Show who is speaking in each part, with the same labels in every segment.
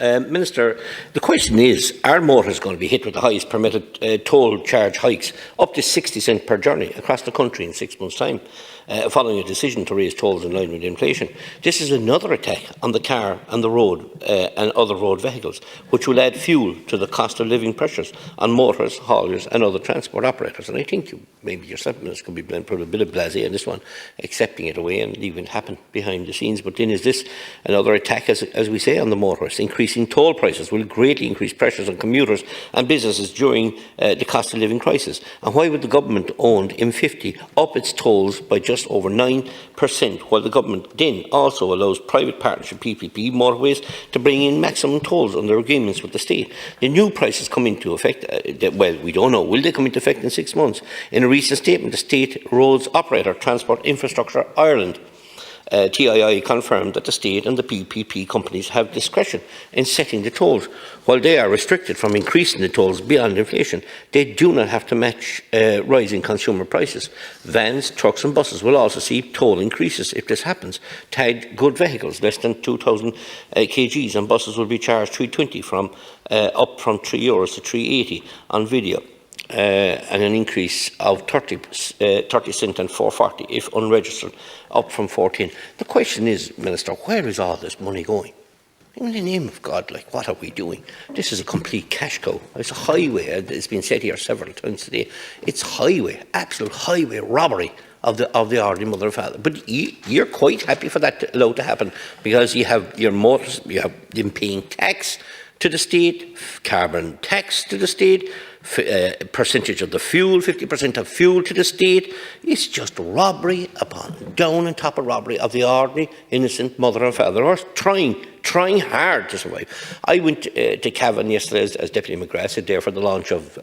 Speaker 1: Minister, the question is, are motorists going to be hit with the highest permitted toll charge hikes, up to 60 cents per journey across the country in 6 months' time, following a decision to raise tolls in line with inflation? This is another attack on the car and the road and other road vehicles, which will add fuel to the cost of living pressures on motorists, hauliers and other transport operators. And I think maybe yourself, Minister, could be blamed for a bit of blasé in this one, accepting it away and leaving it happen behind the scenes. But then is this another attack, as we say, on the motorists? Increasing toll prices will greatly increase pressures on commuters and businesses during the cost of living crisis. And why would the government-owned M50 up its tolls by just over 9%, while the government then also allows private partnership PPP motorways to bring in maximum tolls under agreements with the state? The new prices come into effect, well, we don't know. Will they come into effect in 6 months? In a recent statement, the State Roads Operator Transport Infrastructure Ireland TII confirmed that the state and the PPP companies have discretion in setting the tolls. While they are restricted from increasing the tolls beyond inflation, they do not have to match rising consumer prices. Vans, trucks and buses will also see toll increases if this happens. Tagged good vehicles less than 2,000 kgs and buses will be charged €3.20 up from €3 to €3.80 on video. And an increase of 30 cents and 4.40 if unregistered, up from 14. The question is, Minister, where is all this money going? In the name of God, what are we doing? This is a complete cash cow. It's a highway. It's been said here several times today. It's highway, absolute highway robbery of the ordinary mother and father. But you're quite happy for that to allow to happen, because you have your motors, you have them paying tax to the state, carbon tax to the state, percentage of the fuel, 50% of fuel to the state. It's just robbery upon, down on top of robbery of the ordinary, innocent mother and father, or trying hard to survive. I went to Cavan yesterday, as Deputy McGrath said, there for the launch of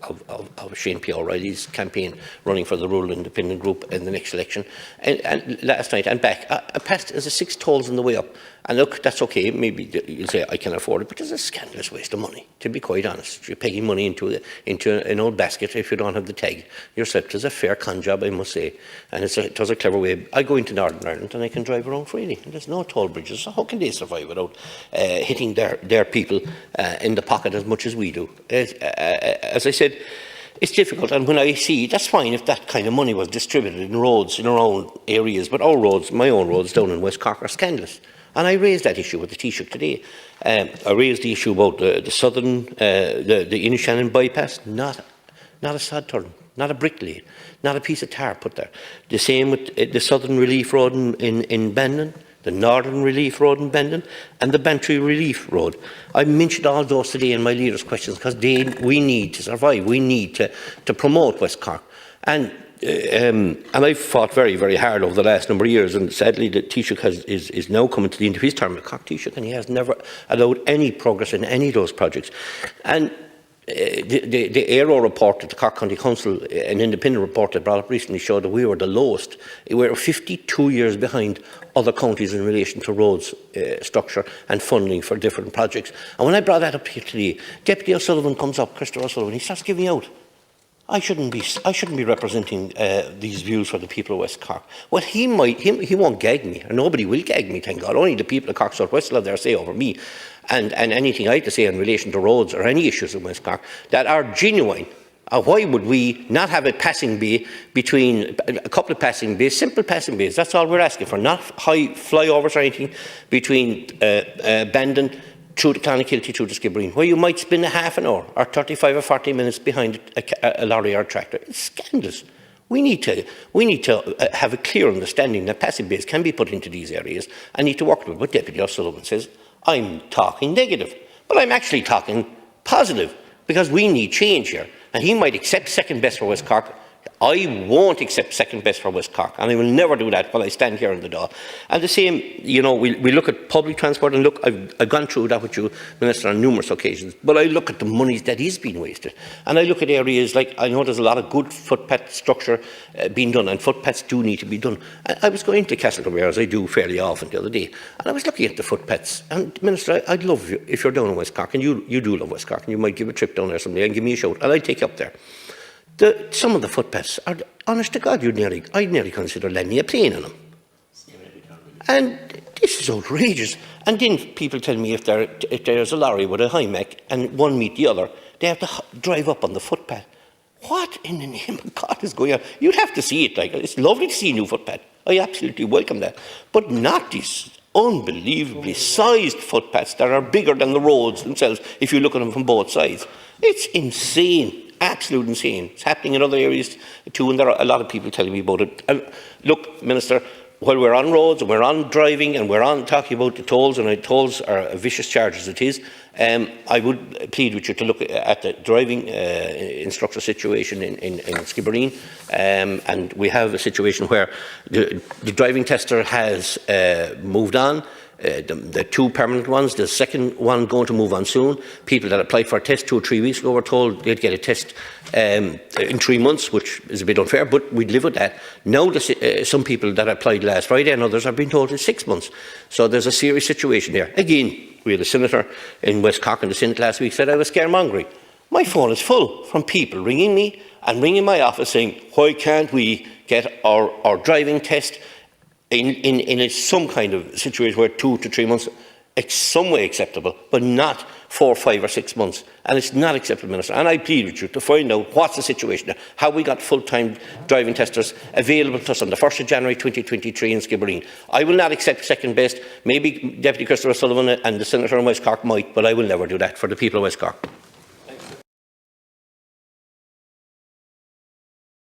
Speaker 1: Shane P. O'Reilly's campaign running for the rural independent group in the next election, and last night and back. I passed as a 6 tolls on the way up. And look, that's okay, maybe you'll say I can afford it, but it's a scandalous waste of money, to be quite honest. You're pegging money into an old basket if you don't have the tag yourself. It's a fair con job, I must say, and it does a clever way. I go into Northern Ireland and I can drive around freely, and there's no toll bridges, so how can they survive without hitting their people in the pocket as much as we do? As I said, it's difficult, and when I see, that's fine if that kind of money was distributed in roads in our own areas, but our roads, my own roads down in West Cork, are scandalous. And I raised that issue with the Taoiseach today. I raised the issue about the southern, the Inishannon bypass, not a sod turn, not a brick laid, not a piece of tar put there. The same with the Southern Relief Road in Bandon, the Northern Relief Road in Bandon, and the Bantry Relief Road. I mentioned all those today in my leaders' questions, because we need to survive. We need to promote West Cork. And I've fought very, very hard over the last number of years, and sadly the Taoiseach is now coming to the end of his term at Cork Taoiseach, and he has never allowed any progress in any of those projects. And the Aero report that the Cork County Council, an independent report that brought up recently, showed that we were the lowest. We were 52 years behind other counties in relation to roads structure and funding for different projects. And when I brought that up here today, Deputy O'Sullivan comes up, Christopher O'Sullivan, he starts giving out. I shouldn't be representing these views for the people of West Cork. Well, he won't gag me, or nobody will gag me, thank God. Only the people of Cork South West will have their say over me, and anything I have to say in relation to roads or any issues in West Cork that are genuine. Why would we not have a passing bay between a couple of passing bays, simple passing bays? That's all we're asking for, not high flyovers or anything between Bandon through the Clonakilty, through the Skibbereen, where you might spend a half an hour or 35 or 40 minutes behind a lorry or a tractor. It's scandalous. We need to have a clear understanding that passing bays can be put into these areas and need to work with it. But Deputy O'Sullivan says, I'm talking negative, but I'm actually talking positive, because we need change here. And he might accept second best for West Cork. I won't accept second best for West Cork, and I will never do that while I stand here in the door. And the same, we look at public transport, and look, I've gone through that with you, Minister, on numerous occasions, but I look at the money that is being wasted. And I look at areas like, I know there's a lot of good footpath structure being done, and footpaths do need to be done. I was going to Castlereagh, as I do fairly often, the other day, and I was looking at the footpaths. And Minister, I'd love you, if you're down in West Cork, and you do love West Cork, and you might give a trip down there someday and give me a shout, and I'd take you up there. Some of the footpaths are, honest to God, I'd nearly consider landing a plane on them. And this is outrageous. And then people tell me if there's a lorry with a high mech and one meet the other, they have to drive up on the footpath. What in the name of God is going on? You'd have to see it. Like, it's lovely to see a new footpath. I absolutely welcome that. But not these unbelievably sized footpaths that are bigger than the roads themselves if you look at them from both sides. It's insane. Absolute insane. It's happening in other areas too, and there are a lot of people telling me about it. Look, Minister, while we're on roads and we're on driving and we're on talking about the tolls, and tolls are a vicious charge as it is, I would plead with you to look at the driving instructor situation in Skibbereen. And we have a situation where the driving tester has moved on. The two permanent ones, the second one going to move on soon. People that applied for a test 2 or 3 weeks ago were told they'd get a test in 3 months, which is a bit unfair, but we'd live with that. Now some people that applied last Friday and others are being told it's 6 months. So there's a serious situation there. Again, we had a senator in West Cork in the Senate last week said I was scaremongering. My phone is full from people ringing me and ringing my office saying, why can't we get our driving test in some kind of situation where 2 to 3 months, it's some way acceptable, but not 4, 5 or 6 months. And it's not acceptable, Minister. And I plead with you to find out what's the situation there, how we got full-time driving testers available to us on the 1st of January 2023 in Skibbereen. I will not accept second best. Maybe Deputy Christopher Sullivan and the Senator in West Cork might, but I will never do that for the people of West Cork.